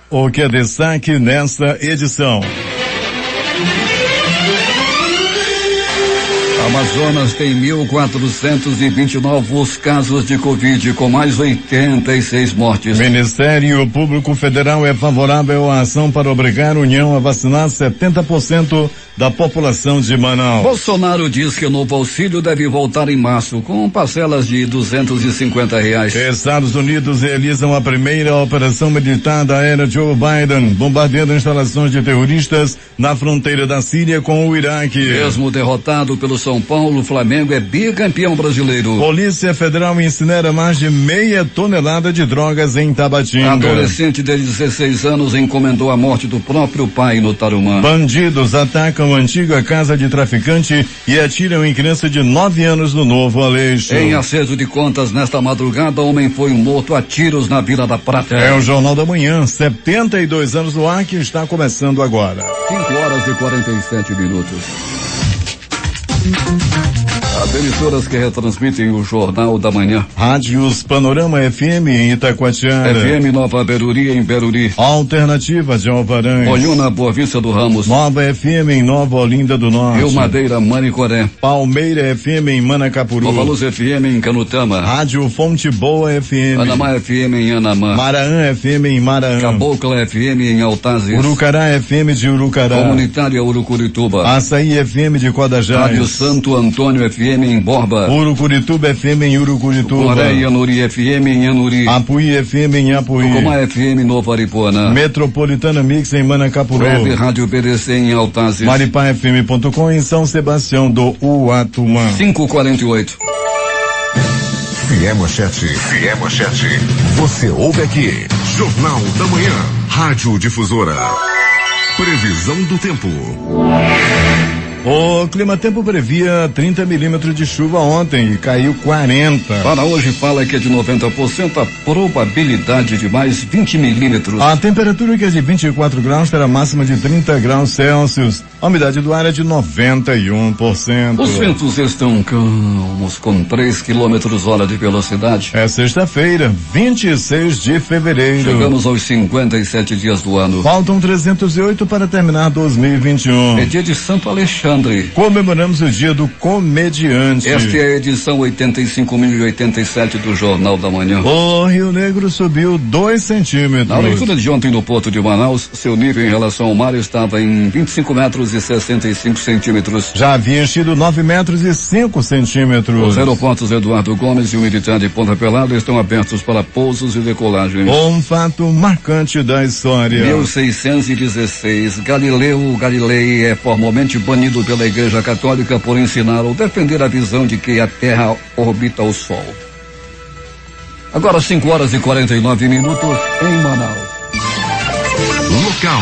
O que é destaque nesta edição? Amazonas tem 1.420 novos casos de Covid, com mais 86 mortes. Ministério Público Federal é favorável à ação para obrigar a União a vacinar 70% da população de Manaus. Bolsonaro diz que o novo auxílio deve voltar em março, com parcelas de R$250. Estados Unidos realizam a primeira operação militar da era Joe Biden, bombardeando instalações de terroristas na fronteira da Síria com o Iraque. Mesmo derrotado pelo São Paulo, o Flamengo é bicampeão brasileiro. Polícia Federal incinera mais de meia tonelada de drogas em Tabatinga. Adolescente de 16 anos encomendou a morte do próprio pai no Tarumã. Bandidos atacam a antiga casa de traficante e atiram em criança de 9 anos no Novo Aleixo. Em acerto de contas, nesta madrugada, homem foi morto a tiros na Vila da Prata. É o Jornal da Manhã, 72 anos no ar, que está começando agora. 5h47. As emissoras que retransmitem o Jornal da Manhã. Rádios Panorama FM em Itacoatiara. FM Nova Beruri em Beruri. Alternativa de Alvarães. Olhuna Boa Vista do Ramos. Nova FM em Nova Olinda do Norte. Rio Madeira, Manicoré. Palmeira FM em Manacapuru. Nova Luz FM em Canutama. Rádio Fonte Boa FM. Anamá FM em Anamã. Maraã FM em Maraã. Cabocla FM em Altazes. Urucará FM de Urucará. Comunitária Urucurituba. Açaí FM de Codajás. Rádio Santo Antônio FM em Borba. Urucurituba FM em Urucurituba. Coré e Anuri FM em Anuri. Apuí FM em Apuí. Tucumã FM Nova Aripuana. Metropolitana Mix em Manacapuru. Web Rádio BDC em Altazes. MaripaFM.com em São Sebastião do Uatumã. 5h48. Fiémanchete. Você ouve aqui. Jornal da Manhã. Rádio Difusora. Previsão do tempo. O Climatempo previa 30 milímetros de chuva ontem e caiu 40. Para hoje fala que é de 90% a probabilidade de mais 20 milímetros. A temperatura que é de 24 graus terá máxima de 30 graus Celsius. A umidade do ar é de 91%. Os ventos estão calmos com 3 km/h de velocidade. É sexta-feira, 26 de fevereiro. Chegamos aos 57 dias do ano. Faltam 308 para terminar 2021. É dia de Santo Alexandre. Comemoramos o dia do comediante. Esta é a edição 85.087 do Jornal da Manhã. O Rio Negro subiu 2 centímetros. Na leitura de ontem no Porto de Manaus, seu nível em relação ao mar estava em 25 metros e 65 centímetros. Já havia enchido 9 metros e 5 centímetros. Os aeroportos Eduardo Gomes e o militar de Ponta Pelada estão abertos para pousos e decolagens. Um fato marcante da história. 1616, Galileu Galilei é formalmente banido pela Igreja Católica por ensinar ou defender a visão de que a Terra orbita o Sol. Agora 5h49 em Manaus. Local.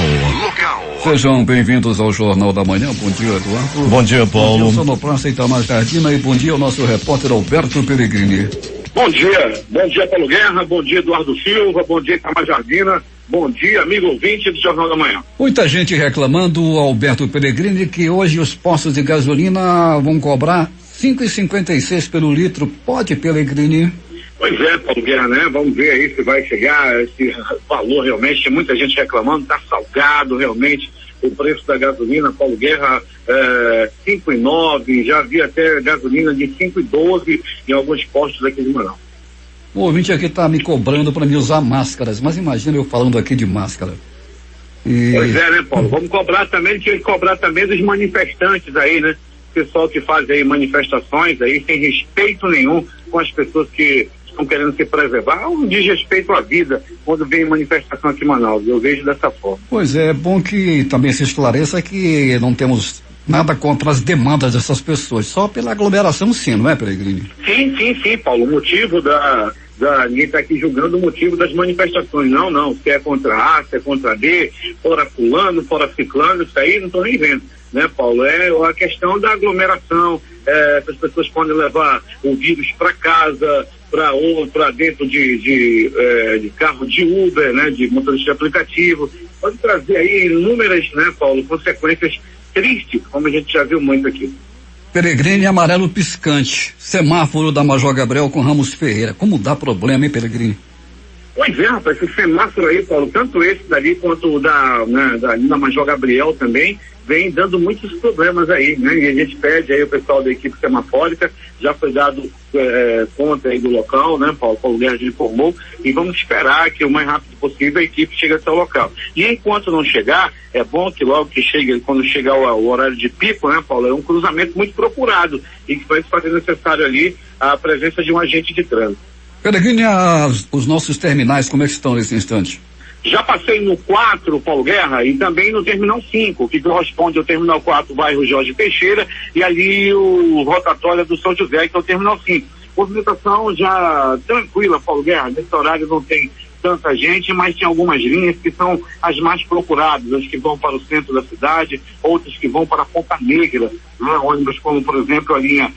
Sejam bem-vindos ao Jornal da Manhã. Bom dia, Eduardo. Bom dia, Paulo. Bom dia, Sonoplasta Itamar Jardina, e bom dia ao nosso repórter Alberto Peregrini. Bom dia, Paulo Guerra, bom dia, Eduardo Silva, bom dia, Itamar Jardina, bom dia, amigo ouvinte do Jornal da Manhã. Muita gente reclamando, Alberto Peregrini, que hoje os postos de gasolina vão cobrar 5,56 pelo litro. Pode, Peregrini? Pois é, Paulo Guerra, né? Vamos ver aí se vai chegar esse valor realmente. Tem muita gente reclamando, tá salgado realmente o preço da gasolina. Paulo Guerra, 5,9, já havia até gasolina de 5,12 em alguns postos aqui de Manaus. O ouvinte aqui tá me cobrando para me usar máscaras, mas imagina eu falando aqui de máscara. Pois é, né, Paulo? Vamos cobrar também, tinha que cobrar também dos manifestantes aí, né? Pessoal que faz aí manifestações aí sem respeito nenhum com as pessoas que estão querendo se preservar, um desrespeito à vida quando vem manifestação aqui em Manaus. Eu vejo dessa forma. Pois é bom que também se esclareça que não temos nada contra as demandas dessas pessoas, só pela aglomeração sim, não é, Peregrini? Sim, Paulo. O motivo ninguém está aqui julgando o motivo das manifestações. Não. Se é contra A, se é contra B, fora fulano, fora ciclano, isso aí não estou nem vendo, né, Paulo? É a questão da aglomeração, as pessoas podem levar o vírus para casa, para dentro de carro de Uber, né, de motorista de aplicativo, pode trazer aí inúmeras, né, Paulo, consequências tristes, como a gente já viu muito aqui. Peregrini, amarelo piscante, semáforo da Major Gabriel com Ramos Ferreira. Como dá problema, hein, Peregrini? Pois é, rapaz, esse semáforo aí, Paulo, tanto esse dali quanto o da Major Gabriel também, vem dando muitos problemas aí, né? E a gente pede aí o pessoal da equipe semafórica, já foi dado conta aí do local, né? Paulo Guerra já informou, e vamos esperar que o mais rápido possível a equipe chegue até o local. E enquanto não chegar, é bom que logo que chegue, quando chegar o horário de pico, né, Paulo, é um cruzamento muito procurado e que vai se fazer necessário ali a presença de um agente de trânsito. Peregrine, os nossos terminais, como é que estão nesse instante? Já passei no 4, Paulo Guerra, e também no Terminal 5, que corresponde ao Terminal 4, bairro Jorge Teixeira, e ali o rotatória do São José, que é o Terminal 5. Movimentação já tranquila, Paulo Guerra, nesse horário não tem tanta gente, mas tem algumas linhas que são as mais procuradas, as que vão para o centro da cidade, outras que vão para a Ponta Negra, né? Ônibus como, por exemplo, a linha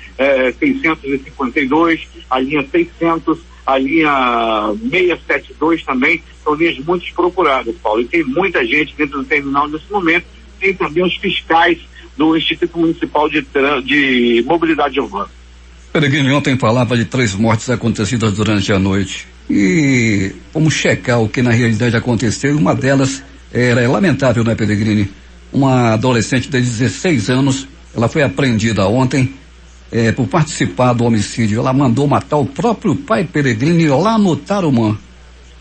652, a linha 600, a linha 672 também, são linhas muito procuradas, Paulo, e tem muita gente dentro do terminal nesse momento. Tem também os fiscais do Instituto Municipal de Mobilidade Urbana. Peregrine, ontem falava de 3 mortes acontecidas durante a noite, e vamos checar o que na realidade aconteceu. Uma delas era lamentável, né, Peregrine? Uma adolescente de 16 anos, ela foi apreendida ontem por participar do homicídio. Ela mandou matar o próprio pai, Peregrine, lá no Tarumã.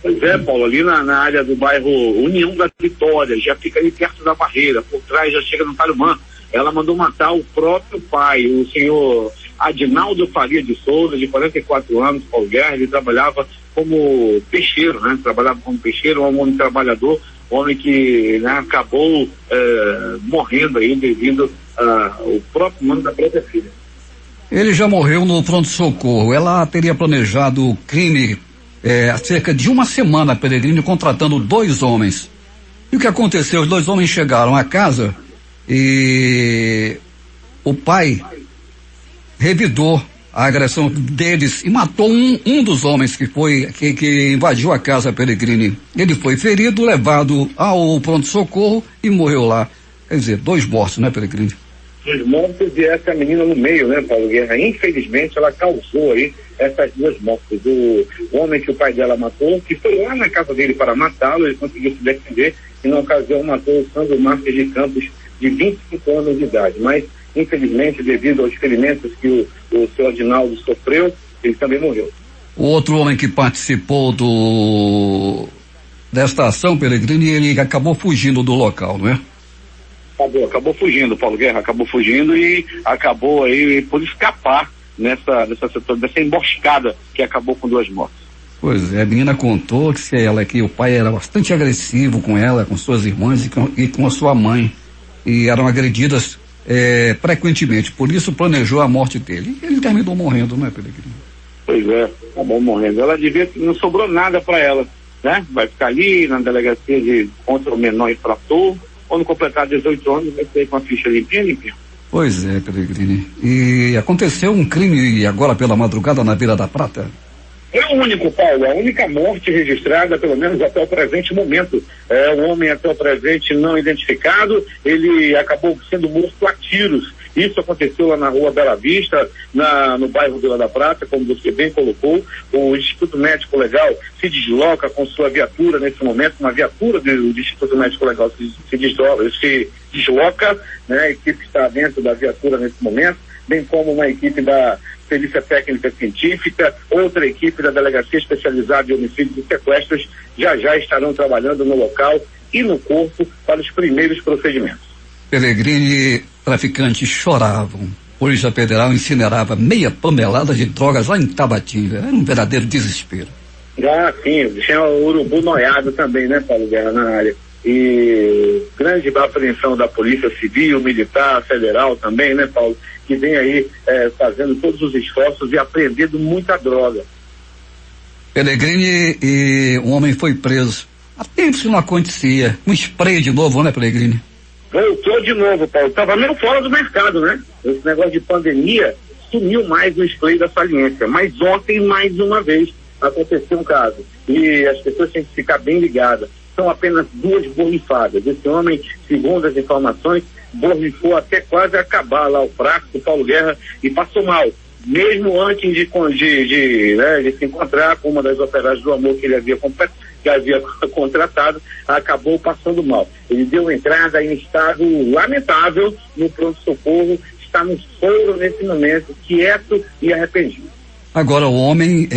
Pois é, Paulo, ali na área do bairro União da Vitória, já fica ali perto da barreira, por trás já chega no Tarumã. Ela mandou matar o próprio pai, o senhor Adinaldo Faria de Souza, de 44 anos, Paulo Guerra. Ele trabalhava como peixeiro, né? Trabalhava como peixeiro, um homem trabalhador, um homem que, né, acabou morrendo aí devido ao próprio nome da própria filha. Ele já morreu no pronto-socorro. Ela teria planejado o crime há cerca de uma semana, Peregrine, contratando 2 homens. E o que aconteceu? Os 2 homens chegaram à casa e o pai revidou a agressão deles e matou um dos homens que invadiu a casa, Peregrine. Ele foi ferido, levado ao pronto-socorro e morreu lá. Quer dizer, 2 mortos, né, Peregrine? 2 mortos e essa menina no meio, né, Paulo Guerra? Infelizmente, ela causou aí essas 2 mortes. O homem que o pai dela matou, que foi lá na casa dele para matá-lo, ele conseguiu se defender e na ocasião matou o Sandro Marques de Campos, de 25 anos de idade. Mas, infelizmente, devido aos ferimentos que o senhor Adinaldo sofreu, ele também morreu. O outro homem que participou desta ação, Peregrine, ele acabou fugindo do local, não é? Acabou fugindo, Paulo Guerra, acabou fugindo e acabou aí por escapar dessa emboscada que acabou com 2 mortes. Pois é, a menina contou que o pai era bastante agressivo com ela, com suas irmãs e com a sua mãe, e eram agredidas frequentemente, por isso planejou a morte dele. E ele terminou morrendo, não é, Peregrine? Pois é, acabou morrendo. Ela não sobrou nada para ela, né? Vai ficar ali na delegacia contra o menor infrator. Quando completar 18 anos, vai sair com a ficha limpinha. Pois é, Peregrine. E aconteceu um crime agora pela madrugada na Vila da Prata? É o único, Paulo, a única morte registrada, pelo menos até o presente momento. É um homem até o presente não identificado, ele acabou sendo morto a tiros. Isso aconteceu lá na rua Bela Vista, no bairro Vila da Prata, como você bem colocou. O Instituto Médico Legal se desloca com sua viatura nesse momento, uma viatura do Instituto Médico Legal se desloca, né? A equipe está dentro da viatura nesse momento, bem como uma equipe da Perícia Técnica Científica, outra equipe da Delegacia Especializada de Homicídios e Sequestros já estarão trabalhando no local e no corpo para os primeiros procedimentos. Peregrine, traficantes choravam. Polícia Federal incinerava 6 toneladas de drogas lá em Tabatinga. Era um verdadeiro desespero. Sim, tinha o urubu noiado também, né, Paulo Guerra, na área. E grande apreensão da Polícia Civil, Militar, Federal também, né, Paulo, que vem aí fazendo todos os esforços e apreendendo muita droga. Peregrine, e um homem foi preso. Há tempo isso não acontecia. Um spray de novo, né, Peregrine? Voltou de novo, Paulo. Estava meio fora do mercado, né? Esse negócio de pandemia sumiu mais no spray da saliência. Mas ontem, mais uma vez, aconteceu um caso. E as pessoas têm que ficar bem ligadas. São apenas 2 borrifadas. Esse homem, segundo as informações, borrifou até quase acabar lá o frasco do Paulo Guerra e passou mal. mesmo antes de se encontrar com uma das operárias do AMOR que ele havia contratado, acabou passando mal. Ele deu entrada em estado lamentável no pronto-socorro, está no soro nesse momento, quieto e arrependido. Agora, o homem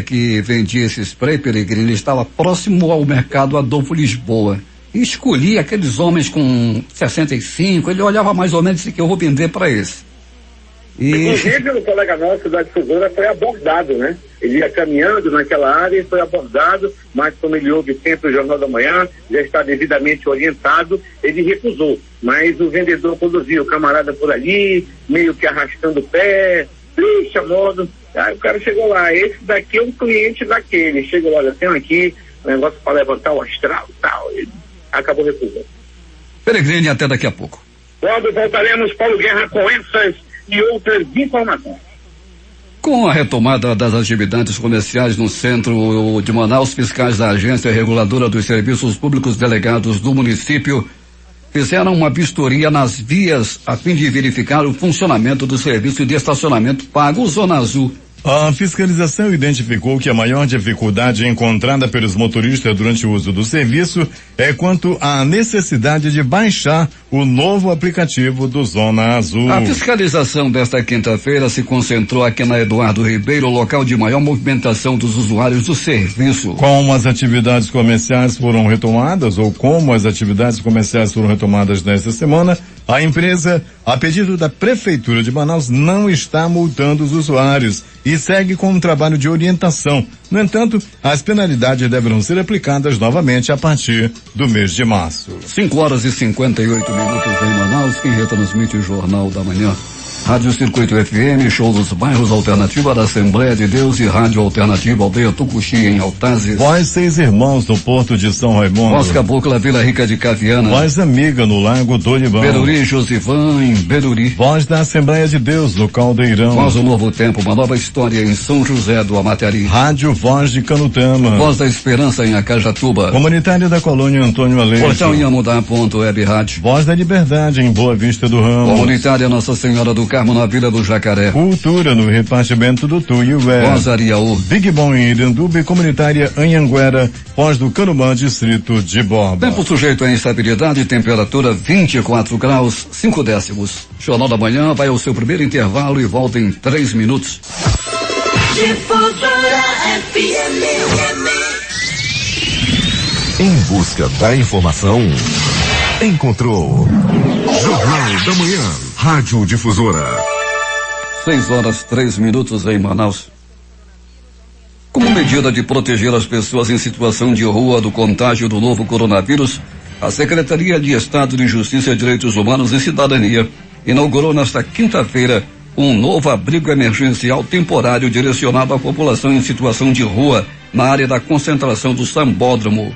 que vendia esse spray, Peregrino, estava próximo ao mercado Adolfo Lisboa. E escolhia aqueles homens com 65, ele olhava mais ou menos e disse que eu vou vender para esse. Inclusive, o colega nosso da difusora foi abordado, né? Ele ia caminhando naquela área e foi abordado, mas como ele ouve sempre o Jornal da Manhã, já está devidamente orientado, ele recusou. Mas o vendedor, quando viu o camarada por ali, meio que arrastando o pé, triste a modo, aí o cara chegou lá, esse daqui é um cliente daquele, chegou, olha, tem aqui um negócio para levantar o astral e tal, ele acabou recusando. Peregrine, até daqui a pouco. Quando voltaremos, Paulo Guerra, com essas e outras informações. Com a retomada das atividades comerciais no centro de Manaus, fiscais da Agência Reguladora dos Serviços Públicos delegados do município fizeram uma vistoria nas vias a fim de verificar o funcionamento do serviço de estacionamento pago Zona Azul. A fiscalização identificou que a maior dificuldade encontrada pelos motoristas durante o uso do serviço é quanto à necessidade de baixar o novo aplicativo do Zona Azul. A fiscalização desta quinta-feira se concentrou aqui na Eduardo Ribeiro, local de maior movimentação dos usuários do serviço. Como as atividades comerciais foram retomadas nesta semana, a empresa, a pedido da Prefeitura de Manaus, não está multando os usuários e segue com um trabalho de orientação. No entanto, as penalidades deverão ser aplicadas novamente a partir do mês de março. 5h58 em Manaus, quem retransmite o Jornal da Manhã. Rádio Circuito FM, show dos bairros Alternativa da Assembleia de Deus e Rádio Alternativa Aldeia Tucuxi em Altazes. Voz Seis Irmãos no Porto de São Raimundo. Voz Cabocla Vila Rica de Caviana. Voz Amiga no Lago do Libão. Beruri Josivan em Beruri. Voz da Assembleia de Deus no Caldeirão. Voz do Novo Tempo, uma nova história em São José do Amatari. Rádio Voz de Canutama. Voz da Esperança em Acajatuba. Comunitária da Colônia Antônio Aleixo. Portal Inhamudá.web Rádio. Voz da Liberdade em Boa Vista do Ramos. Comunitária Nossa Senhora do Carmo na Vila do Jacaré. Cultura no repartimento do Tuiué. Voz Ariaú. Big Bom em Iranduba e Comunitária Anhanguera. Voz do Canumã, distrito de Borba. Tempo sujeito a instabilidade, temperatura 24 graus, 5 décimos. Jornal da Manhã vai ao seu primeiro intervalo e volta em 3 minutos. Difusora FM. Em busca da informação, encontrou Jornal da Manhã, Rádio Difusora. 6h03 em Manaus. Como medida de proteger as pessoas em situação de rua do contágio do novo coronavírus, a Secretaria de Estado de Justiça, Direitos Humanos e Cidadania inaugurou nesta quinta-feira um novo abrigo emergencial temporário direcionado à população em situação de rua na área da concentração do Sambódromo.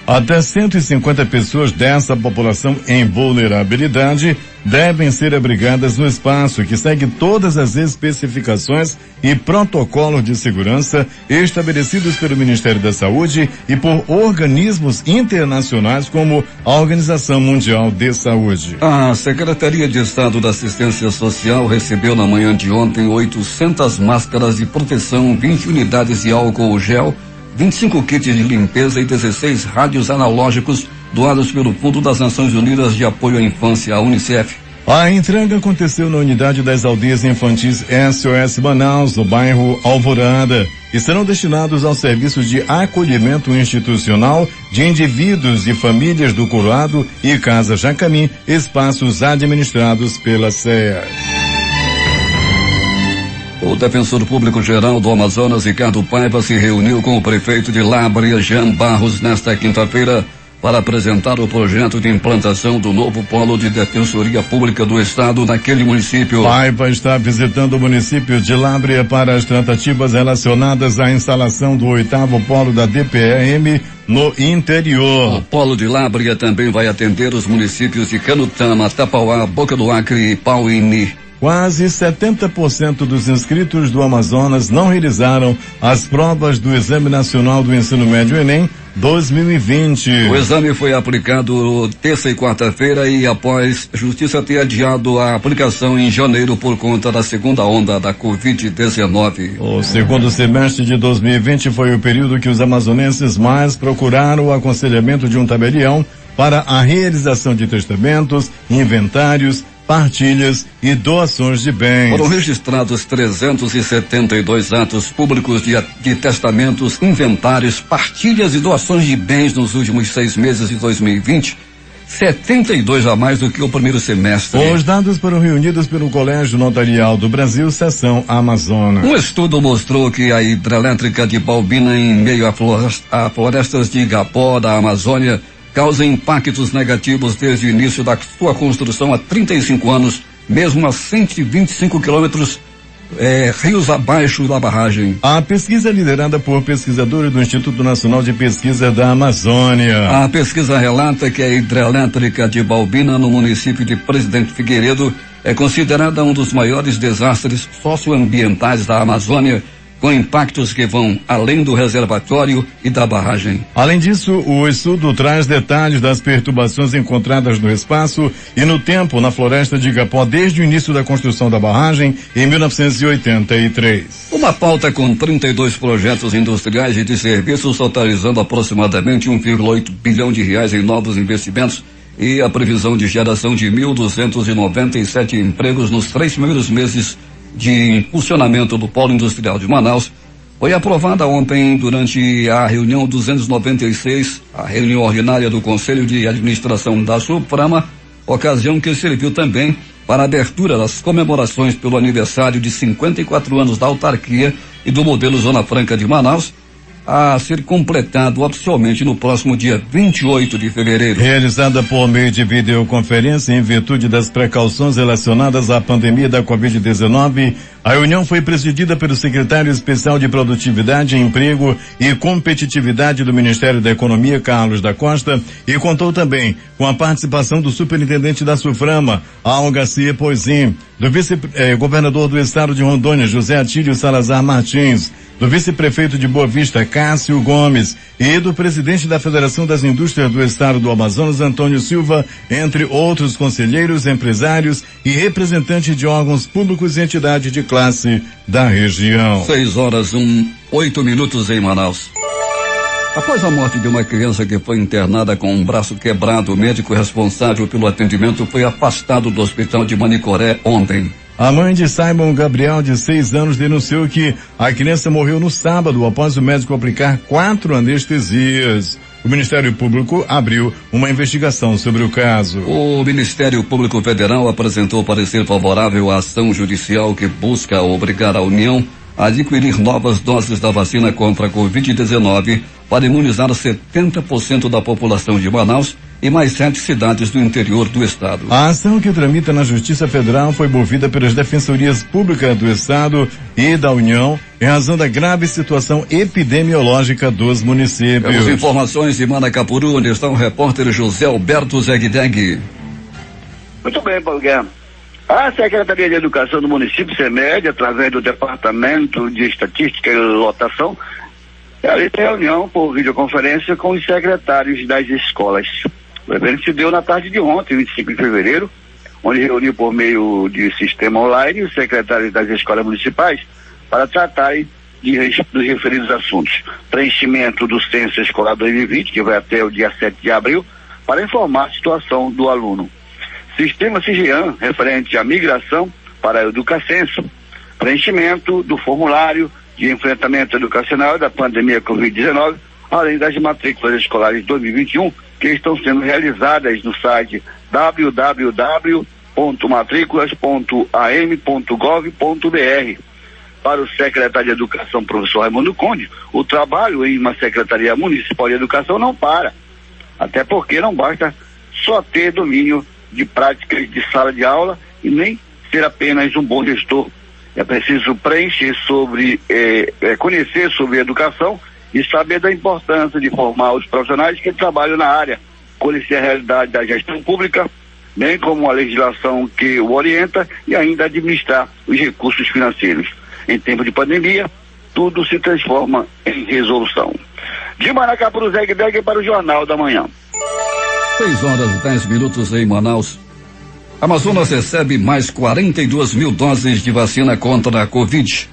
Até 150 pessoas dessa população em vulnerabilidade devem ser abrigadas no espaço que segue todas as especificações e protocolos de segurança estabelecidos pelo Ministério da Saúde e por organismos internacionais como a Organização Mundial de Saúde. A Secretaria de Estado da Assistência Social recebeu na manhã de ontem 800 máscaras de proteção, 20 unidades de álcool gel, 25 kits de limpeza e 16 rádios analógicos doados pelo Fundo das Nações Unidas de Apoio à Infância, a UNICEF. A entrega aconteceu na unidade das aldeias infantis SOS Manaus, no bairro Alvorada, e serão destinados ao serviço de acolhimento institucional de indivíduos e famílias do Coroado e Casa Jacamim, espaços administrados pela SEAS. O defensor público-geral do Amazonas, Ricardo Paiva, se reuniu com o prefeito de Lábrea, Jean Barros, nesta quinta-feira para apresentar o projeto de implantação do novo polo de defensoria pública do estado naquele município. Paiva está visitando o município de Lábrea para as tratativas relacionadas à instalação do 8º polo da DPRM no interior. O polo de Lábrea também vai atender os municípios de Canutama, Tapauá, Boca do Acre e Pauíni. Quase 70% dos inscritos do Amazonas não realizaram as provas do Exame Nacional do Ensino Médio Enem 2020. O exame foi aplicado terça e quarta-feira e após Justiça ter adiado a aplicação em janeiro por conta da segunda onda da Covid-19. O segundo semestre de 2020 foi o período que os amazonenses mais procuraram o aconselhamento de um tabelião para a realização de testamentos, inventários, partilhas e doações de bens. Foram registrados 372 atos públicos de testamentos, inventários, partilhas e doações de bens nos últimos 6 meses de 2020, 72 a mais do que o primeiro semestre. Os dados foram reunidos pelo Colégio Notarial do Brasil, Seção Amazonas. Um estudo mostrou que a hidrelétrica de Balbina, em meio a florestas de igapó da Amazônia, causa impactos negativos desde o início da sua construção há 35 anos, mesmo a 125 quilômetros rios abaixo da barragem. A pesquisa é liderada por pesquisadores do Instituto Nacional de Pesquisa da Amazônia. A pesquisa relata que a hidrelétrica de Balbina, no município de Presidente Figueiredo, é considerada um dos maiores desastres socioambientais da Amazônia, com impactos que vão além do reservatório e da barragem. Além disso, o estudo traz detalhes das perturbações encontradas no espaço e no tempo na floresta de igapó desde o início da construção da barragem em 1983. Uma pauta com 32 projetos industriais e de serviços, totalizando aproximadamente 1,8 bilhão de reais em novos investimentos e a previsão de geração de 1.297 empregos nos 3 primeiros meses de funcionamento do Polo Industrial de Manaus, foi aprovada ontem durante a reunião 296, a reunião ordinária do Conselho de Administração da Suprama, ocasião que serviu também para a abertura das comemorações pelo aniversário de 54 anos da autarquia e do modelo Zona Franca de Manaus, a ser completado oficialmente no próximo dia 28 de fevereiro. Realizada por meio de videoconferência em virtude das precauções relacionadas à pandemia da Covid-19, a reunião foi presidida pelo secretário especial de Produtividade, Emprego e Competitividade do Ministério da Economia, Carlos da Costa, e contou também com a participação do superintendente da Suframa, Algacia Poisim, do vice-governador do estado de Rondônia, José Atílio Salazar Martins, do vice-prefeito de Boa Vista, Cássio Gomes, e do presidente da Federação das Indústrias do Estado do Amazonas, Antônio Silva, entre outros conselheiros, empresários e representantes de órgãos públicos e entidades de classe da região. 6h08 em Manaus. Após a morte de uma criança que foi internada com um braço quebrado, o médico responsável pelo atendimento foi afastado do hospital de Manicoré ontem. A mãe de Simon Gabriel, de 6 anos, denunciou que a criança morreu no sábado após o médico aplicar 4 anestesias. O Ministério Público abriu uma investigação sobre o caso. O Ministério Público Federal apresentou parecer favorável à ação judicial que busca obrigar a União a adquirir novas doses da vacina contra a Covid-19 para imunizar 70% da população de Manaus e mais 7 cidades do interior do estado. A ação, que tramita na Justiça Federal, foi movida pelas defensorias públicas do estado e da União em razão da grave situação epidemiológica dos municípios. Temos informações de Manacapuru, onde está o repórter José Alberto Zegdeg. Muito bem, Paulo Guerra. A Secretaria de Educação do município, CEMED, através do Departamento de Estatística e Lotação, realiza reunião por videoconferência com os secretários das escolas. O evento se deu na tarde de ontem, 25 de fevereiro, onde reuniu por meio de sistema online os secretários das escolas municipais para tratarem dos referidos assuntos. Preenchimento do Censo Escolar 2020, que vai até o dia 7 de abril, para informar a situação do aluno. Sistema CIGIAN, referente à migração para o Educacenso, preenchimento do formulário de enfrentamento educacional da pandemia Covid-19, além das matrículas escolares 2021, que estão sendo realizadas no site www.matriculas.am.gov.br. Para o secretário de Educação, professor Raimundo Conde, o trabalho em uma Secretaria Municipal de Educação não para, até porque não basta só ter domínio de práticas de sala de aula e nem ser apenas um bom gestor. É preciso preencher conhecer sobre educação e saber da importância de formar os profissionais que trabalham na área, conhecer a realidade da gestão pública, bem como a legislação que o orienta e ainda administrar os recursos financeiros. Em tempo de pandemia, tudo se transforma em resolução. De Maracá para o Zeg-Beg e para o Jornal da Manhã. 6h10 em Manaus. Amazonas recebe mais 42 mil doses de vacina contra a Covid.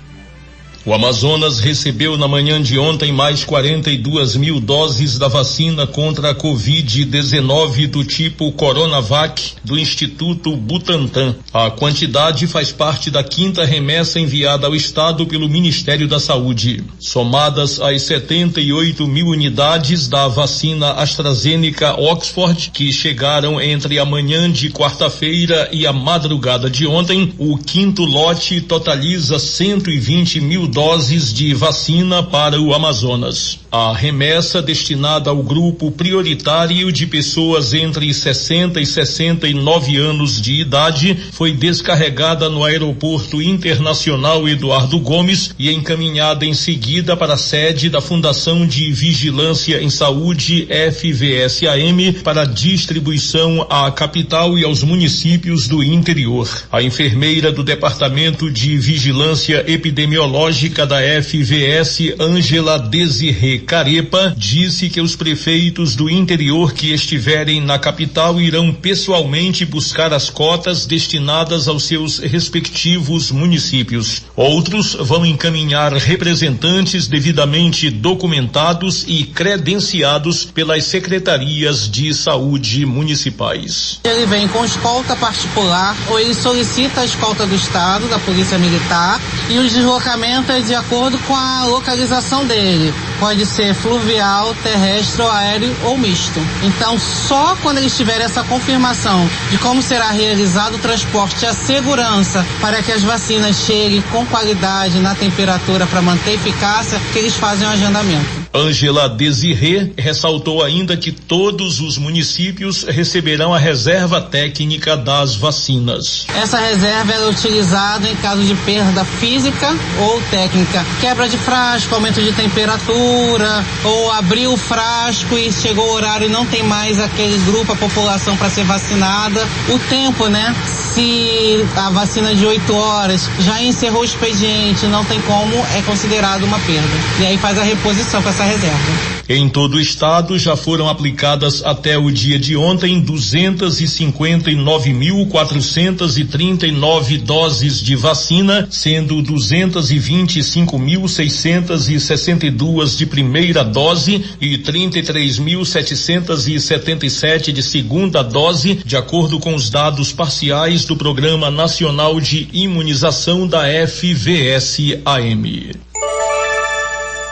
O Amazonas recebeu na manhã de ontem mais 42 mil doses da vacina contra a Covid-19 do tipo Coronavac do Instituto Butantan. A quantidade faz parte da 5ª remessa enviada ao estado pelo Ministério da Saúde. Somadas as 78 mil unidades da vacina AstraZeneca Oxford, que chegaram entre a manhã de quarta-feira e a madrugada de ontem, o 5º lote totaliza 120 mil doses de vacina para o Amazonas. A remessa destinada ao grupo prioritário de pessoas entre 60 e 69 anos de idade foi descarregada no Aeroporto Internacional Eduardo Gomes e encaminhada em seguida para a sede da Fundação de Vigilância em Saúde FVS-AM para distribuição à capital e aos municípios do interior. A enfermeira do Departamento de Vigilância Epidemiológica da FVS, Ângela Desirê Carepa, disse que os prefeitos do interior que estiverem na capital irão pessoalmente buscar as cotas destinadas aos seus respectivos municípios. Outros vão encaminhar representantes devidamente documentados e credenciados pelas secretarias de saúde municipais. Ele vem com escolta particular ou ele solicita a escolta do Estado, da Polícia Militar, e os deslocamentos é de acordo com a localização dele. Pode ser fluvial, terrestre ou aéreo ou misto. Então, só quando eles tiverem essa confirmação de como será realizado o transporte e a segurança para que as vacinas cheguem com qualidade na temperatura para manter eficácia, que eles fazem o agendamento. Ângela Desirê ressaltou ainda que todos os municípios receberão a reserva técnica das vacinas. Essa reserva é utilizada em caso de perda física ou técnica, quebra de frasco, aumento de temperatura, ou abrir o frasco e chegou o horário e não tem mais aquele grupo, a população para ser vacinada. O tempo, né? Se a vacina de 8 horas já encerrou o expediente, não tem como, é considerado uma perda. E aí faz a reposição com essa reserva. Em todo o estado já foram aplicadas até o dia de ontem 259.439 doses de vacina, sendo 225.662 de primeira dose e 33.777 de segunda dose, de acordo com os dados parciais do Programa Nacional de Imunização da FVS-AM.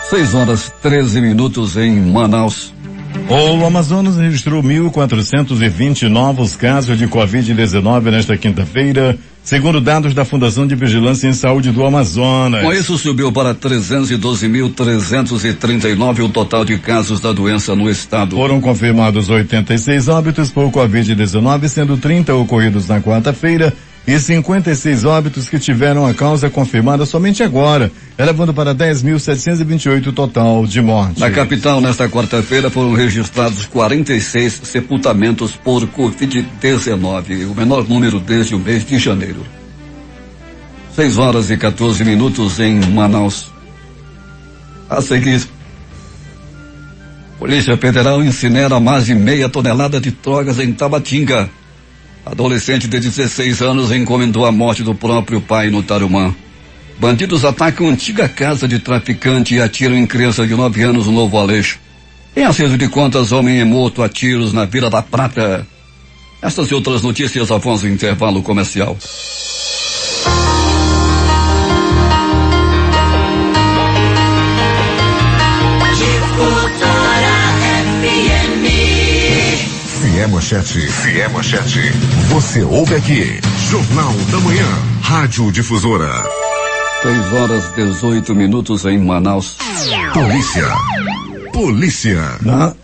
6h13 em Manaus. O Amazonas registrou 1.420 novos casos de Covid-19 nesta quinta-feira, segundo dados da Fundação de Vigilância em Saúde do Amazonas. Com isso, subiu para 312.339 o total de casos da doença no estado. Foram confirmados 86 óbitos por Covid-19, sendo 30 ocorridos na quarta-feira e 56 óbitos que tiveram a causa confirmada somente agora, elevando para 10.728 o total de mortes. Na capital, nesta quarta-feira, foram registrados 46 sepultamentos por Covid-19, o menor número desde o mês de janeiro. 6h14 em Manaus. A seguir, Polícia Federal incinera mais de meia tonelada de drogas em Tabatinga. Adolescente de 16 anos encomendou a morte do próprio pai no Tarumã. Bandidos atacam antiga casa de traficante e atiram em criança de 9 anos no Novo Aleixo. Em acerto de contas, homem é morto a tiros na Vila da Prata. Estas e outras notícias após o intervalo comercial. Se é manchete, você ouve aqui. Jornal da Manhã, Rádio Difusora. 6h18 em Manaus. Polícia.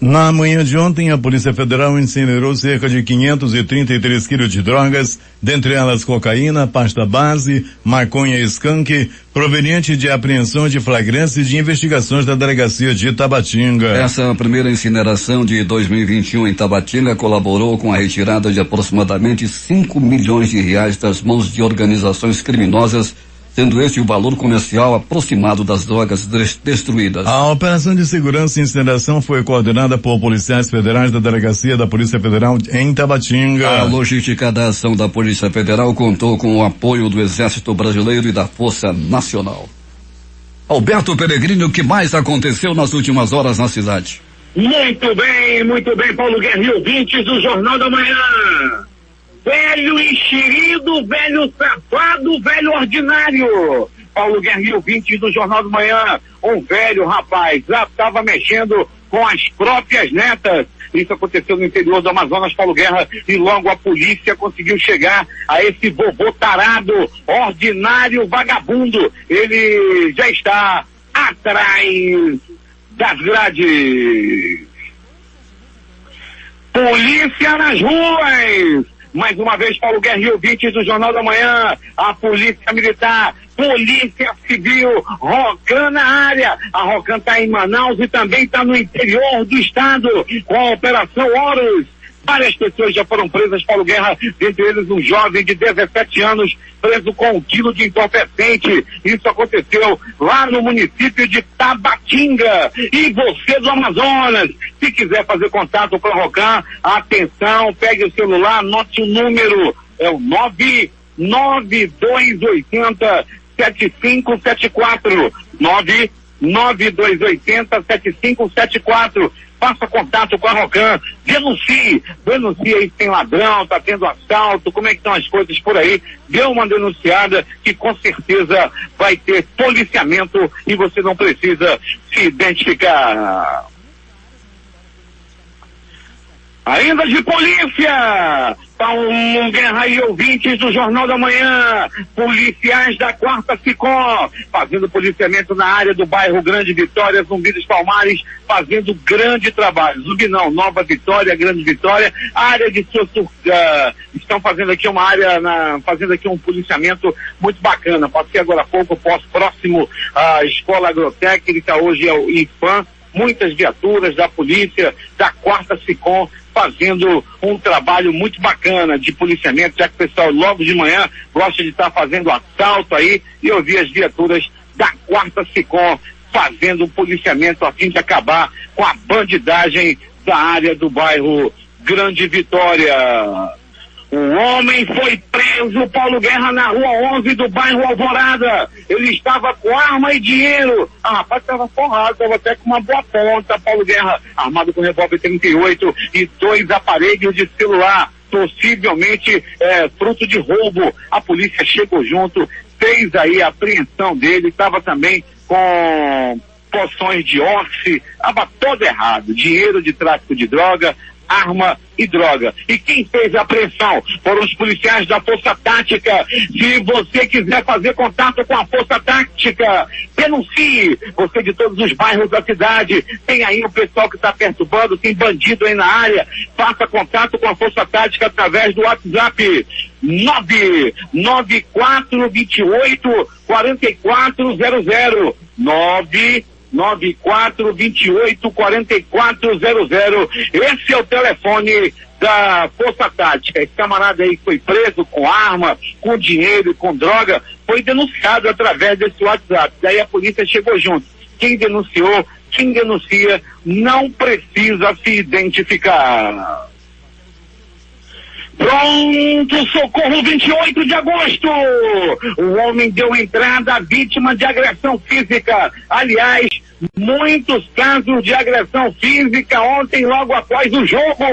Na manhã de ontem, a Polícia Federal incinerou cerca de 533 quilos de drogas, dentre elas cocaína, pasta base, maconha e skunk, proveniente de apreensão de flagrantes de investigações da delegacia de Tabatinga. Essa primeira incineração de 2021 em Tabatinga colaborou com a retirada de aproximadamente 5 milhões de reais das mãos de organizações criminosas sendo esse o valor comercial aproximado das drogas destruídas. A operação de segurança e incineração foi coordenada por policiais federais da Delegacia da Polícia Federal em Tabatinga. A logística da ação da Polícia Federal contou com o apoio do Exército Brasileiro e da Força Nacional. Alberto Peregrino, o que mais aconteceu nas últimas horas na cidade? Muito bem, Paulo Guerra e ouvintes do Jornal da Manhã. Velho enxerido, velho safado, velho ordinário. Paulo Guerra e ouvintes do Jornal da Manhã. Um velho rapaz já estava mexendo com as próprias netas. Isso aconteceu no interior do Amazonas, Paulo Guerra, e logo a polícia conseguiu chegar a esse vovô tarado, ordinário, vagabundo. Ele já está atrás das grades. Polícia nas ruas. Mais uma vez, Paulo Guerra e ouvintes do Jornal da Manhã, a Polícia Militar, Polícia Civil, Rocan na área. A Rocan está em Manaus e também está no interior do estado, com a Operação Horus. Várias pessoas já foram presas, Paulo Guerra, dentre eles um jovem de 17 anos, preso com 1 quilo de entorpecente. Isso aconteceu lá no município de Tabatinga. E você do Amazonas, se quiser fazer contato com a Rocan, atenção, pegue o celular, anote o número, é o 99280-7574, 99280-7574. Faça contato com a Rocan, denuncie aí se tem ladrão, tá tendo assalto, como é que estão as coisas por aí. Dê uma denunciada que com certeza vai ter policiamento e você não precisa se identificar. Ainda de polícia, Paulo Guerra e ouvintes do Jornal da Manhã, policiais da 4ª SICOM, fazendo policiamento na área do bairro Grande Vitória, Zumbi dos Palmares, fazendo grande trabalho. Zumbi não, Nova Vitória, Grande Vitória, área de estão fazendo aqui uma área, fazendo aqui um policiamento muito bacana. Passei agora há pouco, próximo à Escola Agrotécnica, hoje é o IFAM, muitas viaturas da polícia, da 4ª SICOM, fazendo um trabalho muito bacana de policiamento, já que o pessoal logo de manhã gosta de estar fazendo assalto aí, e eu vi as viaturas da 4ª SICOM fazendo um policiamento a fim de acabar com a bandidagem da área do bairro Grande Vitória. Um homem foi preso, Paulo Guerra, na rua 11 do bairro Alvorada. Ele estava com arma e dinheiro. Rapaz, estava forrado, estava até com uma boa ponta, Paulo Guerra, armado com revólver 38 e 2 aparelhos de celular, possivelmente fruto de roubo. A polícia chegou junto, fez aí a apreensão dele, estava também com poções de oxi, estava todo errado, dinheiro de tráfico de droga, arma e droga. E quem fez a apreensão foram os policiais da Força Tática. Se você quiser fazer contato com a Força Tática, denuncie. Você de todos os bairros da cidade, tem aí o pessoal que está perturbando, tem bandido aí na área, faça contato com a Força Tática através do WhatsApp 99428-4400, 99428-4400. Esse é o telefone da Força Tática. Esse camarada aí foi preso com arma, com dinheiro e com droga, foi denunciado através desse WhatsApp. Daí a polícia chegou junto. Quem denunciou, quem denuncia, não precisa se identificar. Pronto, socorro, 28 de agosto. O homem deu entrada à vítima de agressão física. Aliás, muitos casos de agressão física ontem, logo após o jogo.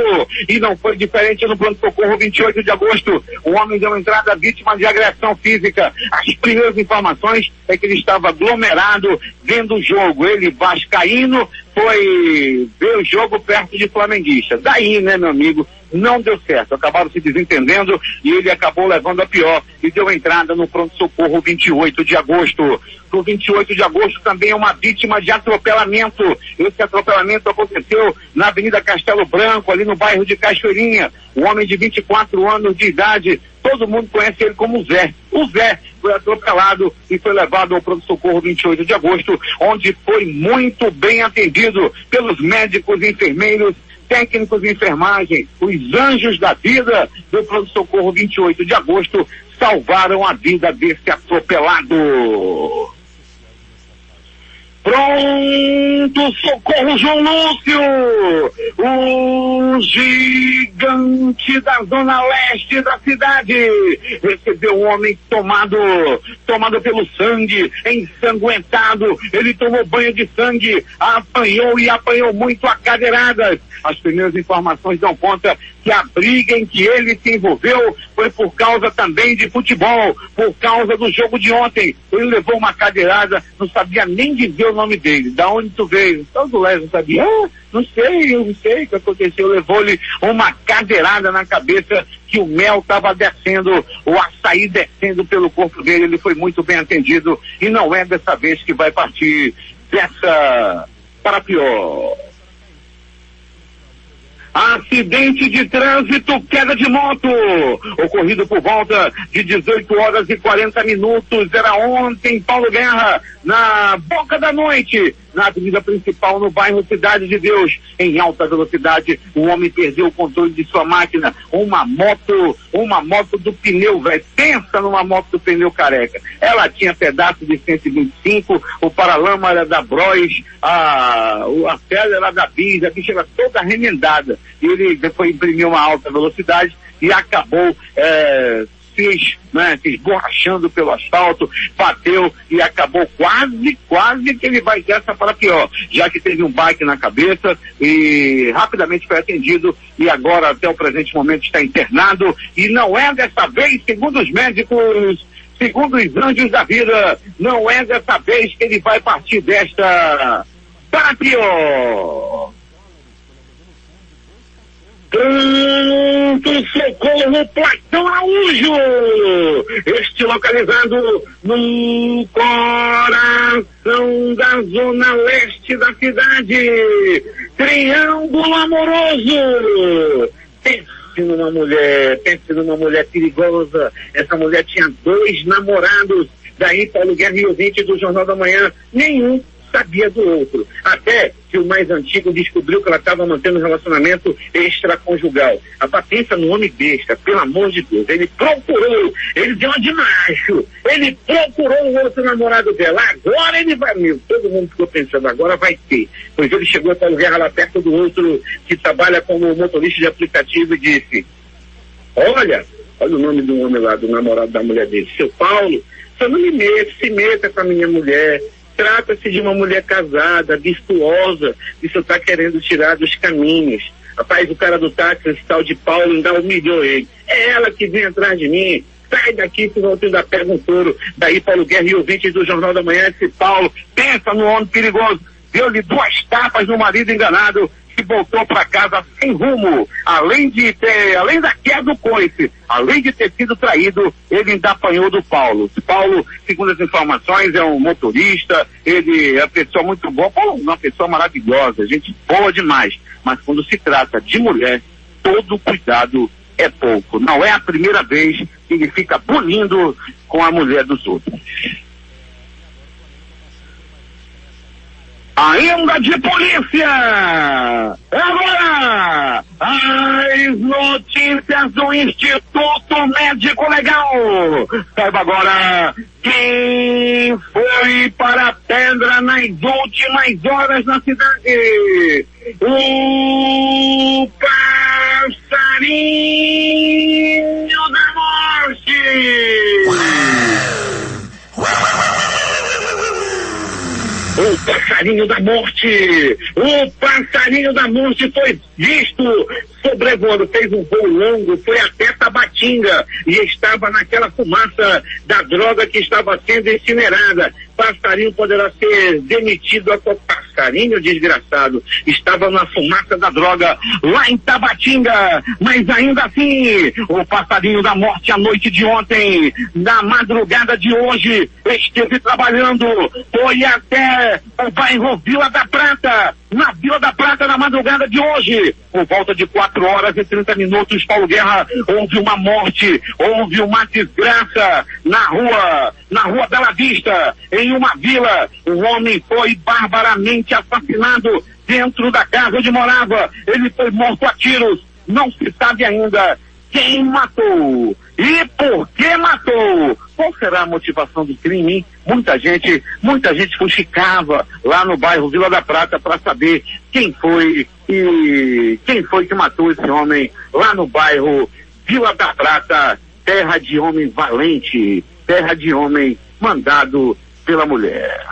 E não foi diferente no pronto-socorro, 28 de agosto. O homem deu entrada à vítima de agressão física. As primeiras informações é que ele estava aglomerado vendo o jogo. Ele, vascaíno, foi ver o jogo perto de flamenguista. Daí, né, meu amigo, não deu certo. Acabaram se desentendendo e ele acabou levando a pior e deu entrada no pronto-socorro 28 de agosto. No 28 de agosto também é uma vítima de atropelamento. Esse atropelamento aconteceu na Avenida Castelo Branco, ali no bairro de Cachoeirinha. Um homem de 24 anos de idade, todo mundo conhece ele como Zé. O Zé foi atropelado e foi levado ao pronto-socorro 28 de agosto, onde foi muito bem atendido pelos médicos e enfermeiros, técnicos de enfermagem, os anjos da vida do pronto-socorro 28 de agosto, salvaram a vida desse atropelado. Pronto, socorro João Lúcio, o gigante da zona leste da cidade, recebeu um homem tomado pelo sangue, ensanguentado, ele tomou banho de sangue, apanhou muito a cadeiradas. As primeiras informações dão conta que a briga em que ele se envolveu foi por causa também de futebol, por causa do jogo de ontem. Ele levou uma cadeirada, não sabia nem dizer o nome dele. Da onde tu veio? Todo o Lésio sabia. Não sei o que aconteceu. Levou-lhe uma cadeirada na cabeça, que o mel estava descendo, o açaí descendo pelo corpo dele. Ele foi muito bem atendido e não é dessa vez que vai partir dessa para pior. Acidente de trânsito, queda de moto, ocorrido por volta de 18 horas e 40 minutos, era ontem, Paulo Guerra, na boca da noite, na avenida principal, no bairro Cidade de Deus, em alta velocidade, o homem perdeu o controle de sua máquina, uma moto do pneu, velho, pensa numa moto do pneu careca, ela tinha pedaço de 125, o paralama era da Bros, a tela era da Bis, a bicha era toda remendada, e ele depois imprimiu uma alta velocidade e acabou se esborrachando pelo asfalto, bateu e acabou quase que ele vai dessa para pior, já que teve um baque na cabeça e rapidamente foi atendido e agora até o presente momento está internado e não é dessa vez, segundo os médicos, segundo os anjos da vida, não é dessa vez que ele vai partir desta para pior. Pronto, socorro, Platão Araújo, este localizado no coração da zona leste da cidade, triângulo amoroso. Pense numa mulher perigosa, essa mulher tinha 2 namorados, daí Paulo Guerra e ouvinte do Jornal da Manhã, nenhum sabia do outro, até que o mais antigo descobriu que ela estava mantendo um relacionamento extraconjugal. A Patrícia no homem besta, pelo amor de Deus, ele deu uma de macho, ele procurou o outro namorado dela, agora ele vai mesmo, todo mundo ficou pensando, agora vai ter, pois ele chegou a Paulo Guerra lá perto do outro que trabalha como motorista de aplicativo e disse, olha o nome do homem lá, do namorado da mulher dele, seu Paulo, você não se meta com a minha mulher, trata-se de uma mulher casada, virtuosa, e você está querendo tirar dos caminhos. Rapaz, o cara do táxi, esse tal de Paulo, ainda humilhou ele. É ela que vem atrás de mim. Sai daqui, senão você ainda pega um touro. Daí Paulo Guerra e ouvintes do Jornal da Manhã, esse Paulo, pensa no homem perigoso. Deu-lhe 2 tapas no marido enganado e voltou para casa sem rumo. Além da queda do coice, além de ter sido traído, ele ainda apanhou do Paulo. Paulo, segundo as informações, é um motorista, ele é uma pessoa muito boa, Paulo é uma pessoa maravilhosa, gente boa demais. Mas quando se trata de mulher, todo cuidado é pouco. Não é a primeira vez que ele fica bunindo com a mulher dos outros. Ainda de polícia! Agora, as notícias do Instituto Médico Legal. Saiba agora quem foi para a pedra nas últimas horas na cidade. O passarinho da morte! O passarinho da morte! O passarinho da morte foi visto sobrevoando, fez um voo longo, foi até Tabatinga e estava naquela fumaça da droga que estava sendo incinerada. Passarinho poderá ser demitido a passarinho desgraçado. Estava na fumaça da droga lá em Tabatinga, mas ainda assim, o passarinho da morte à noite de ontem, na madrugada de hoje, esteve trabalhando, foi até o bairro Vila da Prata, na Vila da Prata na madrugada de hoje, por volta de 4 horas e 30 minutos, Paulo Guerra, houve uma morte, houve uma desgraça na rua Bela Vista, em uma vila, um homem foi barbaramente assassinado dentro da casa onde morava. Ele foi morto a tiros. Não se sabe ainda quem matou e por que matou. Qual será a motivação do crime, hein? Muita gente fuxicava lá no bairro Vila da Prata para saber quem foi que matou esse homem lá no bairro Vila da Prata, terra de homem valente, terra de homem mandado pela mulher.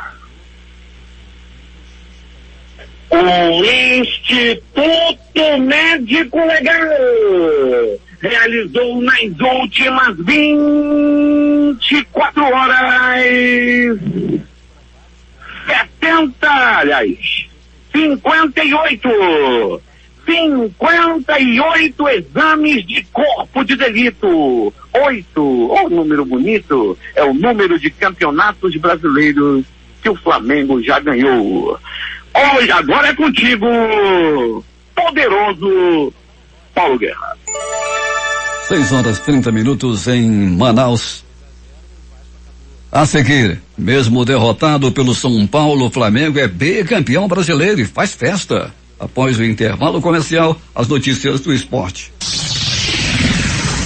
O Instituto Médico Legal realizou nas últimas 54 horas 58 exames de corpo de delito. 8, o número bonito, é o número de campeonatos brasileiros que o Flamengo já ganhou. Hoje, agora é contigo, poderoso Paulo Guerra. 6h30 em Manaus. A seguir, mesmo derrotado pelo São Paulo, o Flamengo é bicampeão brasileiro e faz festa. Após o intervalo comercial, as notícias do esporte.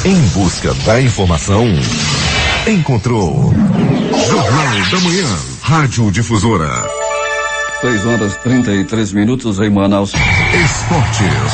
Em busca da informação, encontrou Jornal da Manhã, Rádio Difusora. 6h33 em Manaus. Esportes.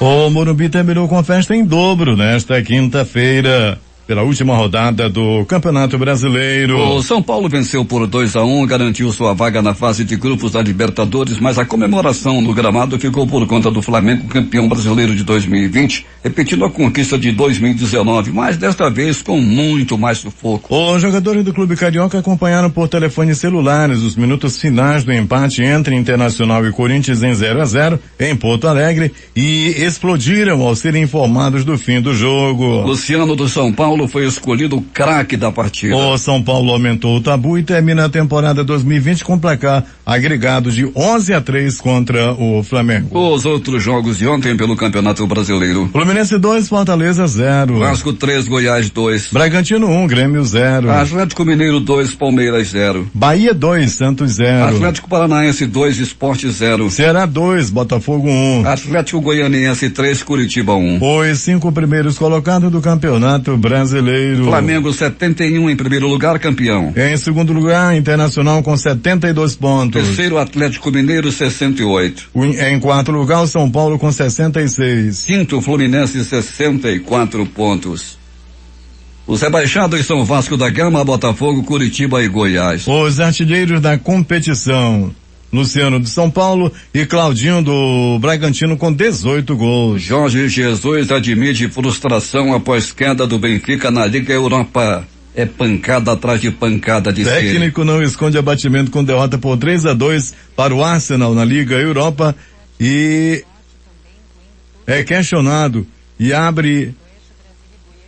O Morumbi terminou com festa em dobro nesta quinta-feira, pela última rodada do Campeonato Brasileiro. O São Paulo venceu por 2-1, garantiu sua vaga na fase de grupos da Libertadores, mas a comemoração no gramado ficou por conta do Flamengo, campeão brasileiro de 2020, repetindo a conquista de 2019, mas desta vez com muito mais sufoco. Os jogadores do Clube Carioca acompanharam por telefones celulares os minutos finais do empate entre Internacional e Corinthians em 0-0 em Porto Alegre e explodiram ao serem informados do fim do jogo. Luciano do São Paulo foi escolhido o craque da partida. O São Paulo aumentou o tabu e termina a temporada 2020 com placar agregado de 11-3 contra o Flamengo. Os outros jogos de ontem pelo Campeonato Brasileiro: Fluminense 2, Fortaleza 0. Vasco 3, Goiás 2. Bragantino 1, Grêmio 0. Atlético Mineiro 2, Palmeiras 0. Bahia 2, Santos 0. Atlético Paranaense 2, Sport 0. Ceará 2, Botafogo 1. Atlético Goianiense 3, Curitiba 1. Os 5 primeiros colocados do Campeonato Brasileiro. Flamengo 71 em primeiro lugar, campeão. Em segundo lugar, Internacional com 72 pontos. Terceiro, Atlético Mineiro 68. Em quarto lugar, o São Paulo com 66. Quinto, Fluminense 64 pontos. Os rebaixados são Vasco da Gama, Botafogo, Curitiba e Goiás. Os artilheiros da competição: Luciano do São Paulo e Claudinho do Bragantino com 18 gols. Jorge Jesus admite frustração após queda do Benfica na Liga Europa. É pancada atrás de pancada de técnico não esconde abatimento com derrota por 3-2 para o Arsenal na Liga Europa e é questionado e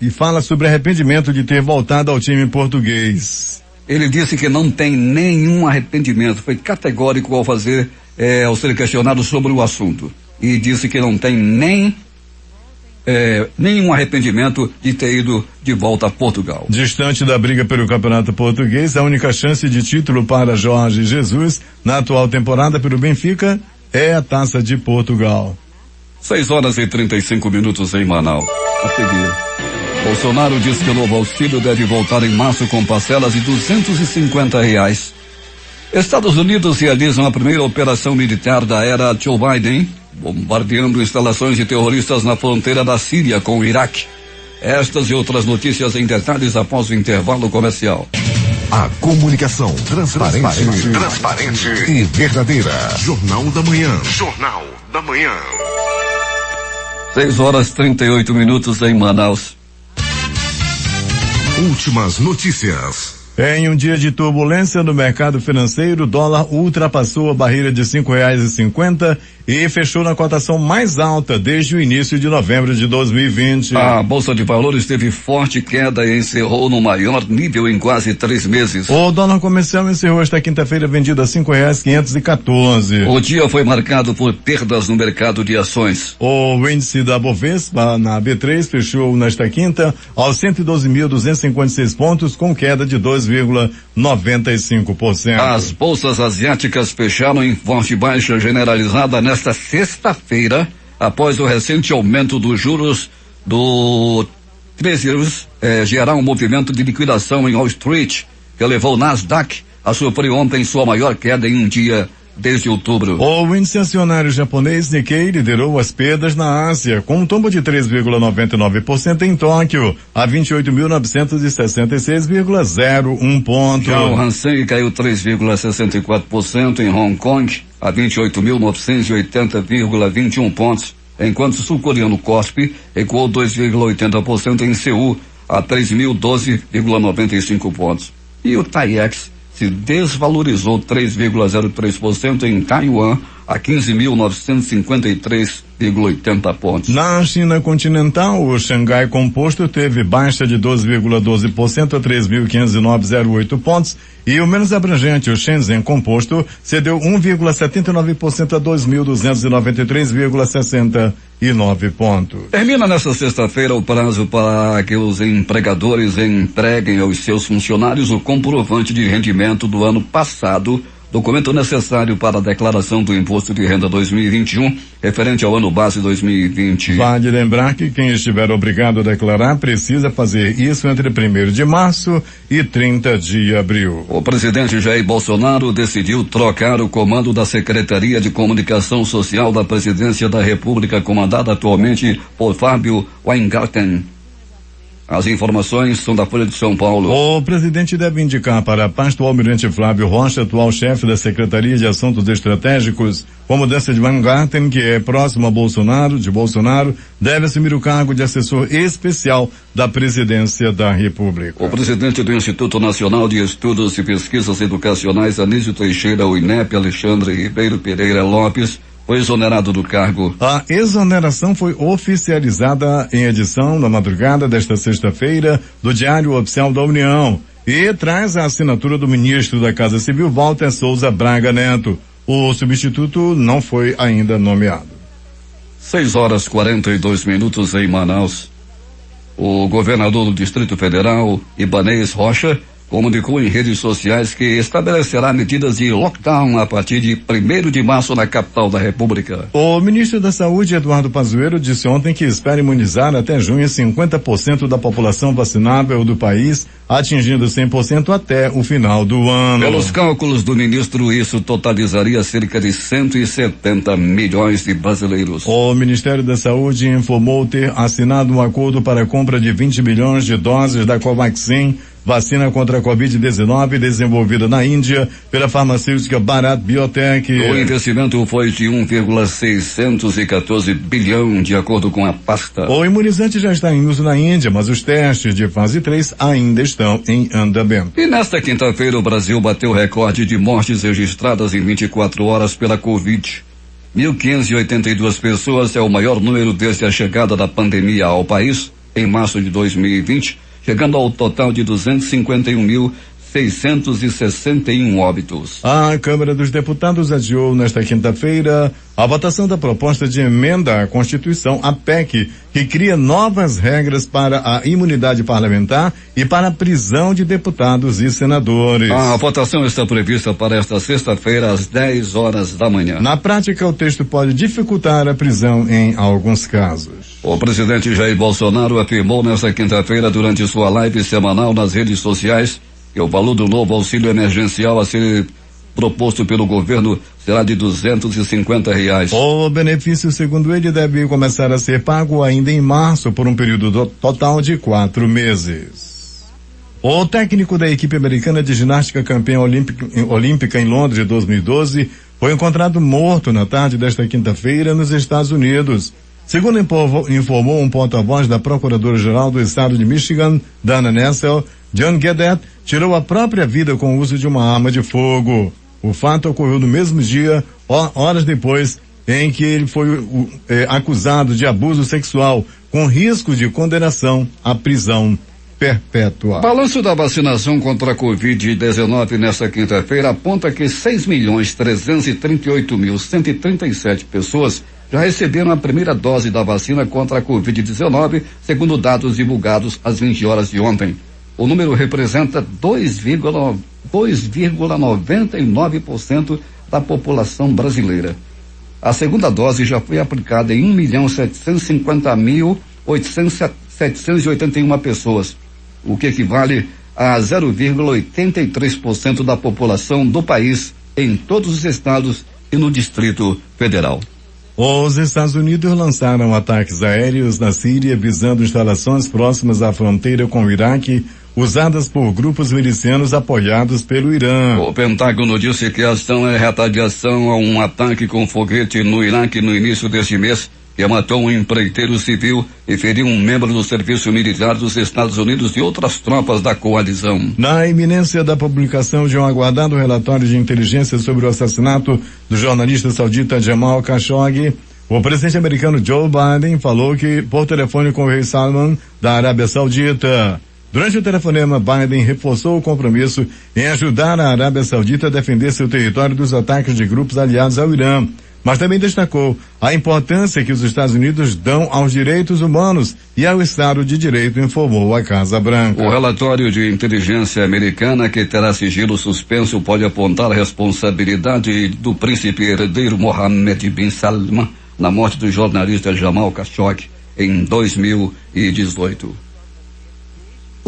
fala sobre arrependimento de ter voltado ao time português. Ele disse que não tem nenhum arrependimento, foi categórico ao ser questionado sobre o assunto. E disse que não tem nenhum arrependimento de ter ido de volta a Portugal. Distante da briga pelo Campeonato Português, a única chance de título para Jorge Jesus na atual temporada pelo Benfica é a Taça de Portugal. 6h35 em Manaus. A seguir, Bolsonaro diz que o novo auxílio deve voltar em março com parcelas de R$250. Estados Unidos realizam a primeira operação militar da era Joe Biden, bombardeando instalações de terroristas na fronteira da Síria com o Iraque. Estas e outras notícias em detalhes após o intervalo comercial. A comunicação transparente e verdadeira. Jornal da Manhã. Jornal da Manhã. 6h38 em Manaus. Últimas notícias. Em um dia de turbulência no mercado financeiro, o dólar ultrapassou a barreira de R$5,50 e fechou na cotação mais alta desde o início de novembro de 2020. A Bolsa de Valores teve forte queda e encerrou no maior nível em quase 3 meses. O dólar comercial encerrou esta quinta-feira vendido a R$5,514. O dia foi marcado por perdas no mercado de ações. O índice da Bovespa na B3 fechou nesta quinta aos 112.256 pontos com queda de 2,5%. 3,95%. As bolsas asiáticas fecharam em forte baixa generalizada nesta sexta-feira, após o recente aumento dos juros do Treasuries gerar um movimento de liquidação em Wall Street, que levou o Nasdaq a sofrer ontem sua maior queda em um dia desde outubro. O índice acionário japonês Nikkei liderou as perdas na Ásia, com um tombo de 3,99% em Tóquio, a 28.966,01 pontos. Já o Hang caiu 3,64% em Hong Kong, a 28.980,21 pontos, enquanto o sul-coreano Kospi recuou 2,80% em Seul, a 3.012,95 pontos. E o TAIEX se desvalorizou 3,03% em Taiwan, a 15.953,80 pontos. Na China continental, o Xangai Composto teve baixa de 12,12% a 3.509,08 pontos, e o menos abrangente, o Shenzhen Composto, cedeu 1,79% a 2.293,69 pontos. Termina nesta sexta-feira o prazo para que os empregadores entreguem aos seus funcionários o comprovante de rendimento do ano passado, documento necessário para a declaração do Imposto de Renda 2021, referente ao ano base 2020. Vale lembrar que quem estiver obrigado a declarar precisa fazer isso entre 1º de março e 30 de abril. O presidente Jair Bolsonaro decidiu trocar o comando da Secretaria de Comunicação Social da Presidência da República, comandada atualmente por Fábio Weingarten. As informações são da Folha de São Paulo. O presidente deve indicar para a pasta o almirante Flávio Rocha, atual chefe da Secretaria de Assuntos Estratégicos, com a mudança de Weingarten, que é próximo a Bolsonaro, deve assumir o cargo de assessor especial da Presidência da República. O presidente do Instituto Nacional de Estudos e Pesquisas Educacionais, Anísio Teixeira, o INEP, Alexandre Ribeiro Pereira Lopes, foi exonerado do cargo. A exoneração foi oficializada em edição na madrugada desta sexta-feira do Diário Oficial da União e traz a assinatura do ministro da Casa Civil, Walter Souza Braga Neto. O substituto não foi ainda nomeado. 6h42 em Manaus. O governador do Distrito Federal, Ibanez Rocha, comunicou em redes sociais que estabelecerá medidas de lockdown a partir de 1º de março na capital da República. O ministro da Saúde, Eduardo Pazuello, disse ontem que espera imunizar até junho 50% da população vacinável do país, atingindo 100% até o final do ano. Pelos cálculos do ministro, isso totalizaria cerca de 170 milhões de brasileiros. O Ministério da Saúde informou ter assinado um acordo para a compra de 20 milhões de doses da Covaxin, vacina contra a Covid-19 desenvolvida na Índia pela farmacêutica Bharat Biotech. O investimento foi de 1,614 bilhão, de acordo com a pasta. O imunizante já está em uso na Índia, mas os testes de fase 3 ainda estão em andamento. E nesta quinta-feira o Brasil bateu recorde de mortes registradas em 24 horas pela Covid. 1.582 pessoas é o maior número desde a chegada da pandemia ao país em março de 2020, chegando ao total de 251.661 óbitos. A Câmara dos Deputados adiou nesta quinta-feira a votação da proposta de emenda à Constituição, a PEC, que cria novas regras para a imunidade parlamentar e para a prisão de deputados e senadores. A votação está prevista para esta sexta-feira às 10 horas da manhã. Na prática, o texto pode dificultar a prisão em alguns casos. O presidente Jair Bolsonaro afirmou nesta quinta-feira, durante sua live semanal nas redes sociais, que o valor do novo auxílio emergencial a ser proposto pelo governo será de R$250. O benefício, segundo ele, deve começar a ser pago ainda em março por um período total de 4 meses. O técnico da equipe americana de ginástica campeã olímpica em Londres de 2012 foi encontrado morto na tarde desta quinta-feira nos Estados Unidos. Segundo informou um porta-voz da Procuradora-Geral do Estado de Michigan, Dana Nessel, John Guedet tirou a própria vida com o uso de uma arma de fogo. O fato ocorreu no mesmo dia, horas depois, em que ele foi acusado de abuso sexual, com risco de condenação à prisão perpétua. Balanço da vacinação contra a Covid-19 nesta quinta-feira aponta que 6.338.137 pessoas já receberam a primeira dose da vacina contra a Covid-19, segundo dados divulgados às 20 horas de ontem. O número representa 2,99% da população brasileira. A segunda dose já foi aplicada em 1.750.781 pessoas, o que equivale a 0,83% da população do país em todos os estados e no Distrito Federal. Os Estados Unidos lançaram ataques aéreos na Síria visando instalações próximas à fronteira com o Iraque, usadas por grupos milicianos apoiados pelo Irã. O Pentágono disse que a ação é retaliação a um ataque com foguete no Iraque no início deste mês, que matou um empreiteiro civil e feriu um membro do serviço militar dos Estados Unidos e outras tropas da coalizão. Na iminência da publicação de um aguardado relatório de inteligência sobre o assassinato do jornalista saudita Jamal Khashoggi, o presidente americano Joe Biden falou que por telefone com o rei Salman da Arábia Saudita. Durante o telefonema, Biden reforçou o compromisso em ajudar a Arábia Saudita a defender seu território dos ataques de grupos aliados ao Irã, mas também destacou a importância que os Estados Unidos dão aos direitos humanos e ao Estado de Direito, informou a Casa Branca. O relatório de inteligência americana, que terá sigilo suspenso, pode apontar a responsabilidade do príncipe herdeiro Mohammed bin Salman na morte do jornalista Jamal Khashoggi em 2018.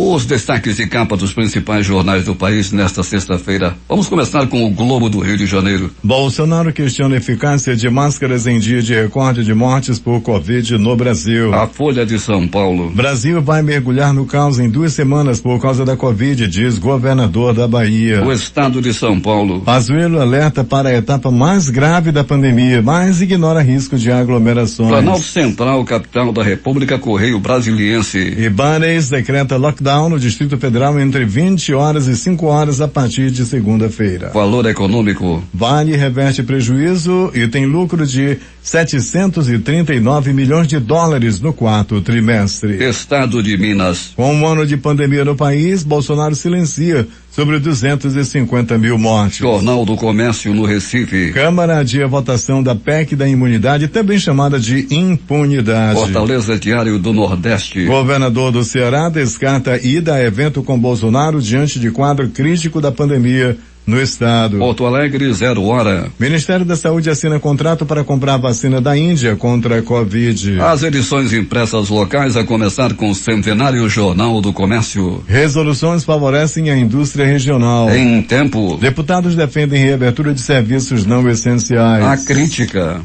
Os destaques de capa dos principais jornais do país nesta sexta-feira. Vamos começar com o Globo do Rio de Janeiro. Bolsonaro questiona a eficácia de máscaras em dia de recorde de mortes por Covid no Brasil. A Folha de São Paulo. Brasil vai mergulhar no caos em 2 semanas por causa da Covid, diz governador da Bahia. O Estado de São Paulo. Pazuello alerta para a etapa mais grave da pandemia, mas ignora risco de aglomerações. Planalto Central, capital da República, Correio Brasiliense. Ibanez decreta lockdown no Distrito Federal entre 20 horas e 5 horas a partir de segunda-feira. Valor econômico. Vale reverte prejuízo e tem lucro de 739 milhões de dólares no 4º trimestre. Estado de Minas. Com um ano de pandemia no país, Bolsonaro silencia sobre 250 mil mortes. Jornal do Comércio no Recife. Câmara adia a votação da PEC da imunidade, também chamada de impunidade. Fortaleza Diário do Nordeste. Governador do Ceará descarta ida a evento com Bolsonaro diante de quadro crítico da pandemia no estado. Porto Alegre, 0 hora. Ministério da Saúde assina contrato para comprar vacina da Índia contra a Covid. As edições impressas locais, a começar com o Centenário Jornal do Comércio. Resoluções favorecem a indústria regional. Em Tempo. Deputados defendem reabertura de serviços não essenciais. A Crítica.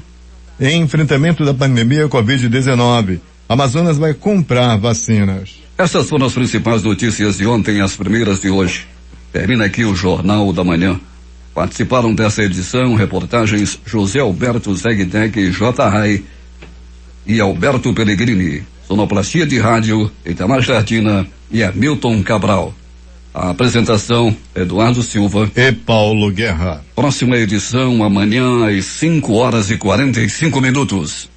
Em enfrentamento da pandemia Covid-19, Amazonas vai comprar vacinas. Essas foram as principais notícias de ontem, as primeiras de hoje. Termina aqui o Jornal da Manhã. Participaram dessa edição reportagens José Alberto Zegdeg, J. Rai e Alberto Pellegrini. Sonoplastia de rádio, Itamar Jardina e Hamilton Cabral. A apresentação, Eduardo Silva e Paulo Guerra. Próxima edição amanhã às 5 horas e 45 minutos.